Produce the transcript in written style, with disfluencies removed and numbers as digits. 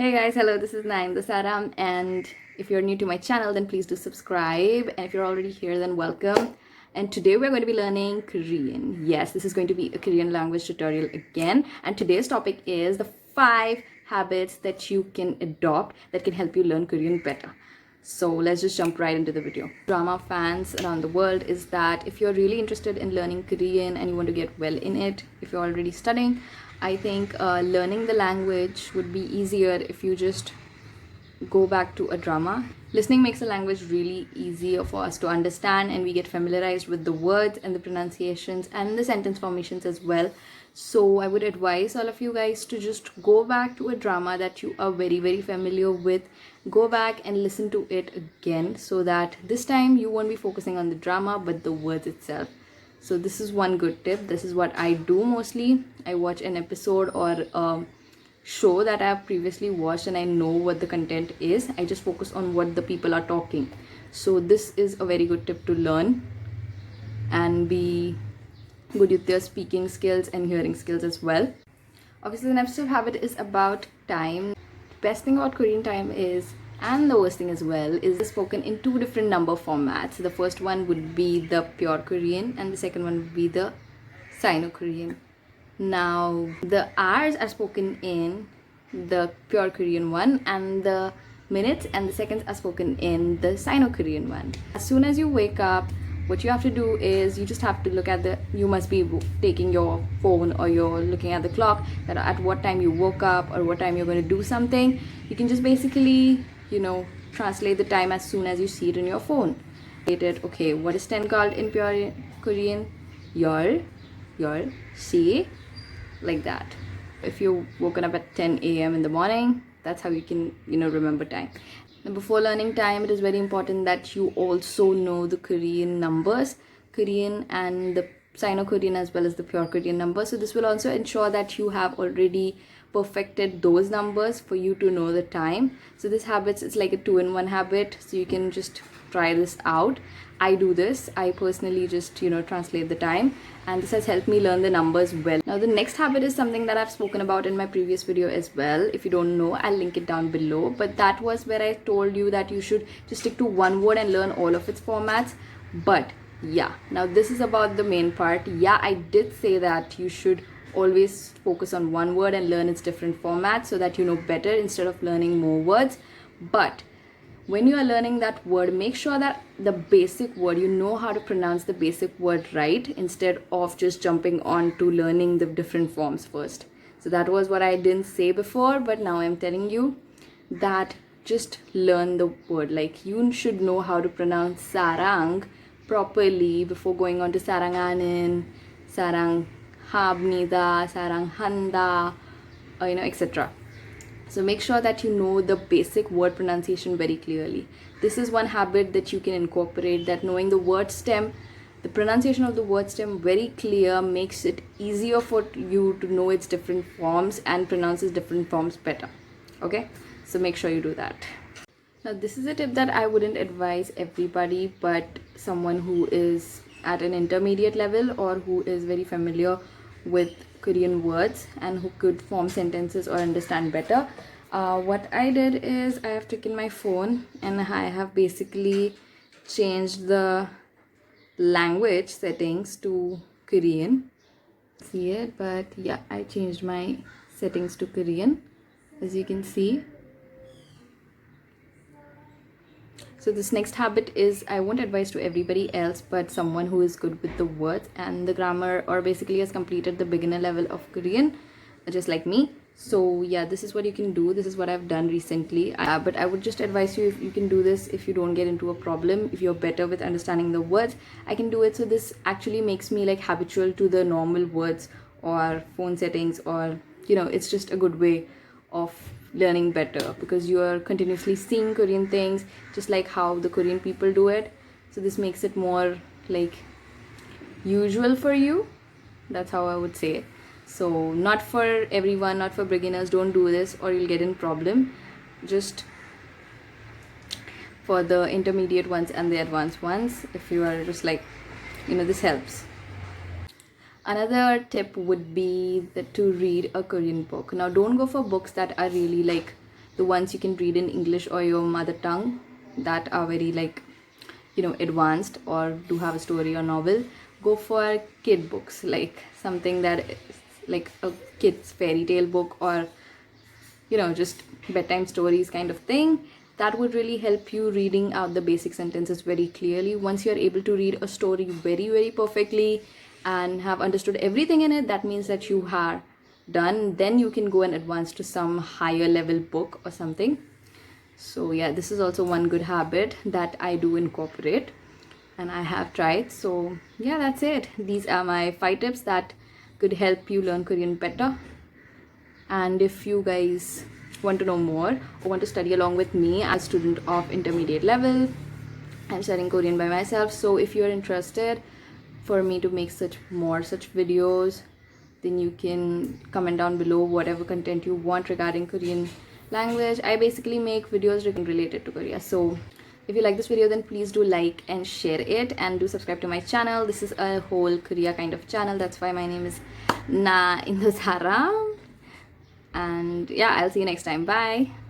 Hey guys, hello, this is the Saram, and if you're new to my channel, then please do subscribe, and if you're already here, then welcome. And today we're going to be learning Korean. Yes, this is going to be a Korean language tutorial again, and today's topic is the 5 habits that you can adopt that can help you learn Korean better. So let's just jump right into the video. Drama fans around the world is that if you're really interested in learning Korean and you want to get well in it, if you're already studying, I think learning the language would be easier if you just go back to a drama. Listening makes the language really easier for us to understand, and we get familiarized with the words and the pronunciations and the sentence formations as well. So I would advise all of you guys to just go back to a drama that you are very familiar with. Go back and listen to it again so that this time you won't be focusing on the drama but the words itself. So this is one good tip. This is what I do mostly. I watch an episode or a show that I have previously watched and I know what the content is. I just focus on what the people are talking. So this is a very good tip to learn and be good with your speaking skills and hearing skills as well. Obviously, the next habit is about time. Best thing about Korean time is, and the worst thing as well, is spoken in 2 different number formats. The first one would be the pure Korean and the second one would be the Sino-Korean. Now, the hours are spoken in the pure Korean one, and the minutes and the seconds are spoken in the Sino-Korean one. As soon as you wake up, what you have to do is you just have to look at you must be taking your phone or you're looking at the clock that at what time you woke up or what time you're going to do something. You can just basically, translate the time as soon as you see it in your phone. Okay, what is 10 called in pure Korean? 열, 시, like that. If you're woken up at 10 a.m. in the morning, that's how you can, remember time. Now, before learning time, it is very important that you also know the Korean numbers, Korean and the Sino-Korean as well as the pure Korean numbers. So this will also ensure that you have already perfected those numbers for you to know the time. So this habit is like a 2-in-1 habit. So you can just try this out. I do this. I personally just, translate the time, and this has helped me learn the numbers well. Now, the next habit is something that I've spoken about in my previous video as well. If you don't know, I'll link it down below. But that was where I told you that you should just stick to one word and learn all of its formats. But yeah, now this is about the main part. Yeah, I did say that you should always focus on one word and learn its different formats so that you know better instead of learning more words. But when you are learning that word, make sure that the basic word, you know how to pronounce the basic word right instead of just jumping on to learning the different forms first. So that was what I didn't say before, but now I'm telling you that just learn the word. Like, you should know how to pronounce sarang properly before going on to saranganin, saranghabnida, saranghanda, etc. So make sure that you know the basic word pronunciation very clearly. This is one habit that you can incorporate, that knowing the word stem, the pronunciation of the word stem very clear makes it easier for you to know its different forms and pronounce its different forms better. Okay, so make sure you do that. Now, this is a tip that I wouldn't advise everybody, but someone who is at an intermediate level or who is very familiar with Korean words and who could form sentences or understand better. What I did is I have taken my phone and I have basically changed the language settings to Korean. See it? But yeah, I changed my settings to Korean, as you can see. So this next habit is, I won't advise to everybody else, but someone who is good with the words and the grammar, or basically has completed the beginner level of Korean, just like me. So yeah, this is what you can do. This is what I've done recently. But I would just advise you, if you can do this, if you don't get into a problem, if you're better with understanding the words, I can do it. So this actually makes me like habitual to the normal words or phone settings, or it's just a good way of learning better because you are continuously seeing Korean things just like how the Korean people do it. So this makes it more like usual for you. That's how I would say it. So not for everyone, not for beginners. Don't do this or you'll get in problem. Just for the intermediate ones and the advanced ones, if you are just like, this helps. Another tip would be to read a Korean book. Now, don't go for books that are really like the ones you can read in English or your mother tongue that are very like, you know, advanced or do have a story or novel, go for kid books, like something that is like a kid's fairy tale book, or you know, just bedtime stories kind of thing. That would really help you reading out the basic sentences very clearly. Once you're able to read a story very perfectly and have understood everything in it, that means that you are done. Then you can go and advance to some higher level book or something. So yeah, this is also one good habit that I do incorporate and I have tried. So yeah, that's it. These are my 5 tips that could help you learn Korean better. And if you guys want to know more or want to study along with me, as a student of intermediate level, I'm studying Korean by myself. So if you're interested for me to make such videos, then you can comment down below whatever content you want regarding Korean language. I basically make videos related to Korea. So if you like this video, then please do like and share it, and do subscribe to my channel. This is a whole Korea kind of channel. That's why my name is Indo Saram. And yeah, I'll see you next time. Bye.